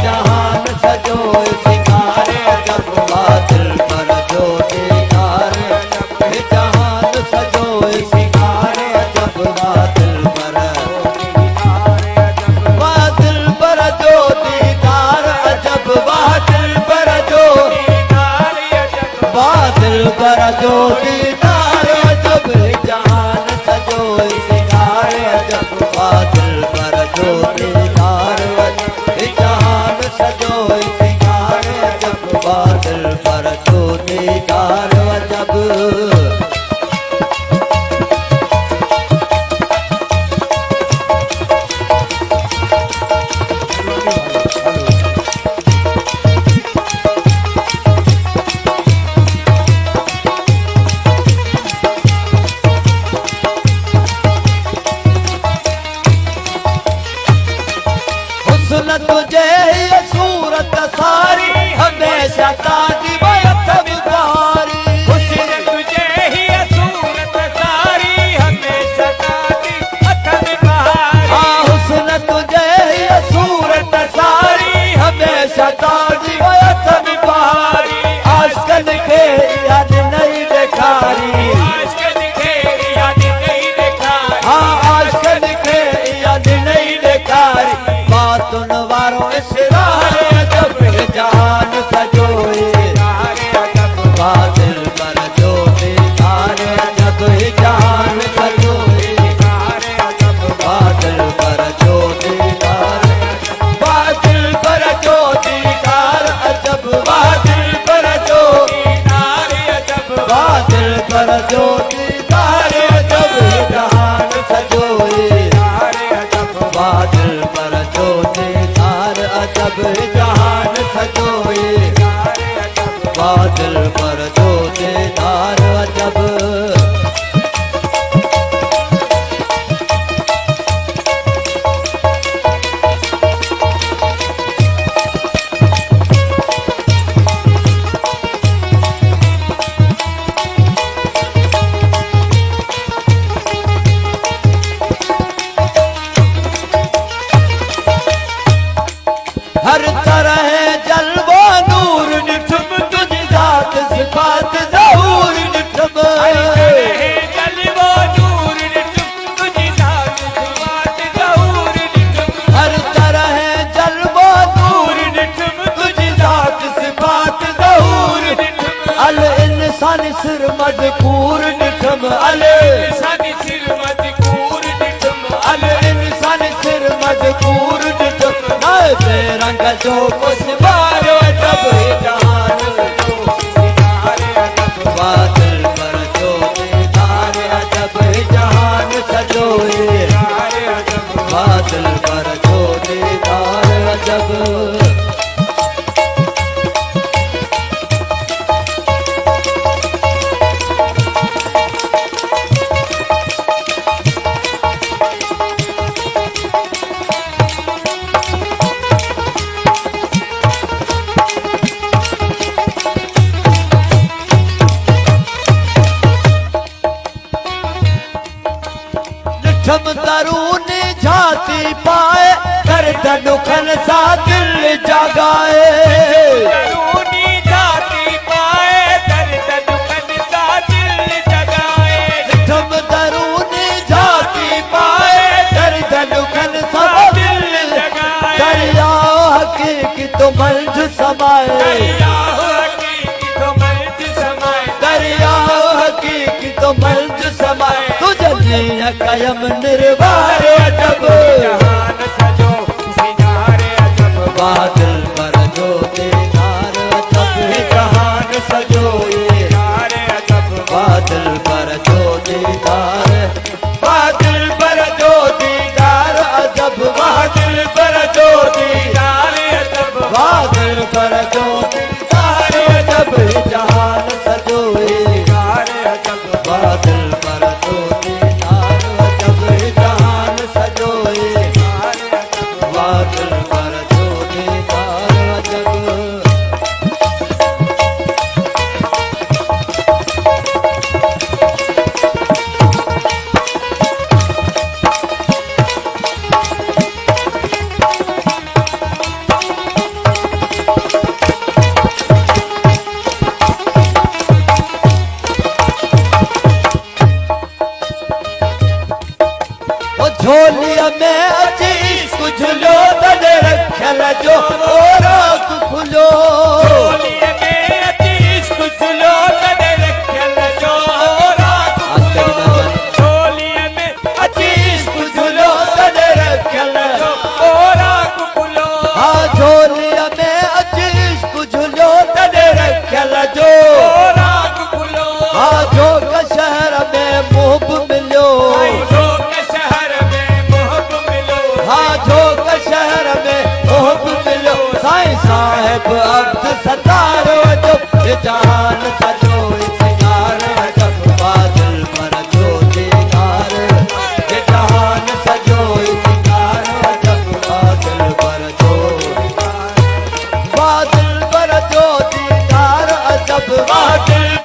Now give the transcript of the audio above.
जहान सजो सिंगार अजब बादल पर जो दीदार जहान सजो सिंगार अजब बादल पर जो दीदार अजब बादल पर जो दीदार अजब जहान सजो सिंगार अजब बादल पर जो दीदार जहान सजो सिंगार अजब बादल पर जो दीदार अजब तुझे ये सूरत सारी हमेशा ताजी बयतबदारी हुस्न तुझे ही ये सूरत सारी हमेशा ताजी बयतबदारी हाँ हुस्न तुझे ये सूरत सारी हमेशा ताजी बयतबदारी आशिकन के याद नहीं दिखारी आशिकन के याद नहीं दिखारी हाँ आशिकन के याद नहीं दिखारी बातुन वारो इसरार अजब जहान सजोए बादल पर जो दीदार अजब जहान सजोए बादल पर जो दीदार बादल पर जो दीदार अजब बादल पर जो बादल पर जो दीदार अजब जहान सजोए बादल पर जो दीदार अजब जहान सजोए बादल पर जो दीदार अजब हर तरह जलवा नूर निठम तुझ जात सिफात ज़हूर निठम जलवा नूर निठम तुझ जात सिफात ज़हूर निठम हर तरह जलवा नूर निठम तुझ जात सिफात ज़हूर निठम अल इंसान सिर मज़कूर निठम अल इंसान सिर मज़कूर निठम अल इंसान सिर मज़कूर निठम रंग जो कुछ मारो जब जहान बादल पर जो दीदार अजब जहान सजोए बादल पर जो दीदार अजब निठम तरून झाती पाए दर्द दुखन सा दिल जगाए तरूनी जाती पाए दर्द दुखन सा दिल जगाए निठम तरून झाती पाए दर्द दुखन सा दिल जगाए दरिया हकीकी तो मंझ समाए दरिया हकीकी तो मंझ समाए दरिया हकीकी तो मंझ समाए तुझे कयम निर्वार अजब जहान सजो सिंगार अजब बादल पर जो दीदार अजब जहान सजोए अजब बादल पर जो दीदार बादल पर जो दीदार अजब बादल पर जो दीदार अजब बादल पर जो दीदार अजब जहान सजोए अजब बादल पर जो दीदार अजब जहान सजोए बादल